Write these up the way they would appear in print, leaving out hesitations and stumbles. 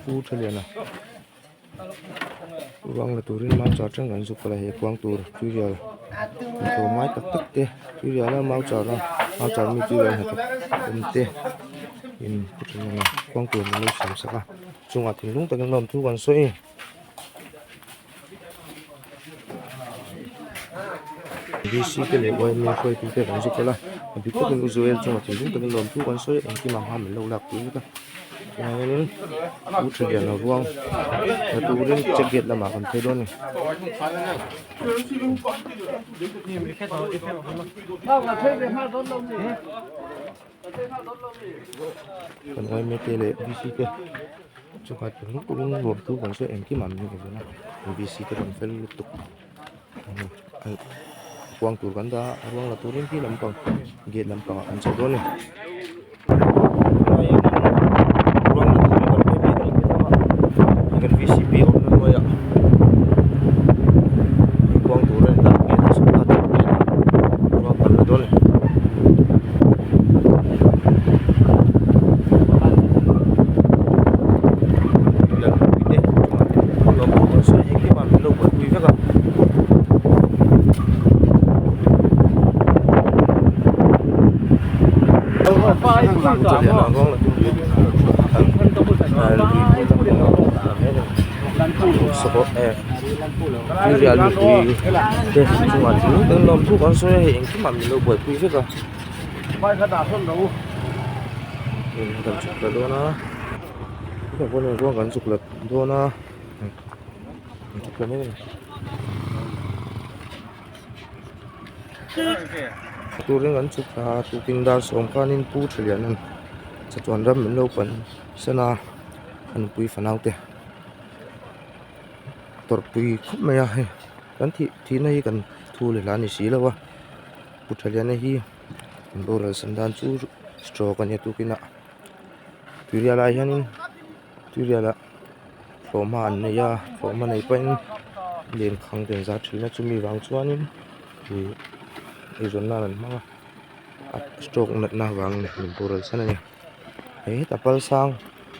pu thlia na ruang la turin mau cha chang an zuk la he kwang tur tuirial to mai tak tak te tuirial mau cha mi tuirial ha te in puthlia na kwang tur lo sam saka chunga thinglung takin lom thu kan soi VC cái lệ quay mình quay thì cái bản dịch là bị tất cả Israel trong một tình huống lom thu con soi anh khi mà ham mình lâu lạc quý cả nên u thực hiện là ruang là tu đến check get là mà còn thấy đó này còn quay mấy cái lệ VC cái trong cái tình huống cũng lom thu con soi anh khi mà mình cái gì đó VC cái đồng phải liên tục quang tur kan da ruang la turin ki lampang gate lampang an cha do ni ruang la turin kan VCP on no ya quang tur ren ta ke su ta ta ruang kan la do ni dan ide cuma lo ko so ye ki ma lo ko wi ka support tutorial ni ke cuma ini dan lom tu kan saya yang cuma milo buat kuis ka bai ka da thon đâu ini kan coklat do na kita boleh gua kan coklat do na coklat ni turin kan coklat tu pindah somkanin pu thlianan chatuan ram min lo pan sana an pui fanau te tor pui khup maya he kan thi nei kan thu le la ni si lawa puthalian hi boral sandan chu stroke kan tu kina turiala hianin turiala hlawma an nei ya hlawma nei pain len khang ten za thilna chumi wang chuanin i zonna an hmanga stroke nat na wang ne boral sana ni he tapal sang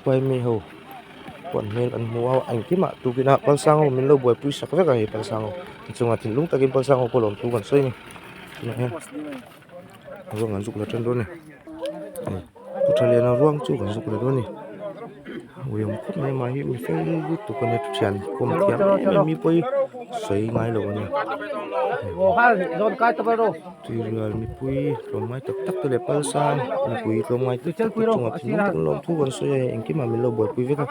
quay mi ho còn mel an mua anh ki ma tu kina pal sang min lo boy pui sak veka hi pal sang chunga thin lung takin pal sang ko lom tu kan soi ni he ruang an zuk la tan do ni puthalian a ruang chu kan zuk la do ni uyam khut mai ma hi mi fel tu kan tu chian kom tiam mi poi soi ngai lo ni wo ha zon kai ta ro tu real mi pui lom mai tak tak le pal sang mi pui lom mai tu chunga thin lung tak lom tu kan soi anh ki ma min lo boy pui veka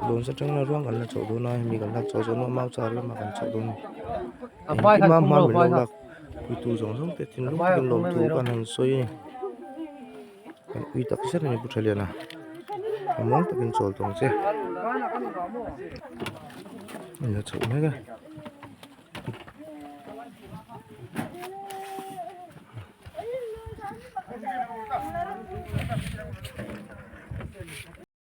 đồn sa trăng là ruang gần là chỗ đó này mình gần là chỗ nó mau chả là mà gần chỗ đó này cái mà mình lâu lạc quy tu giống giống cái tin lúc cái lồng thu còn hàng xoay cái quy tắc rất là bút liền à mong ta kinh chỗ tổng chứ mình là chỗ này cái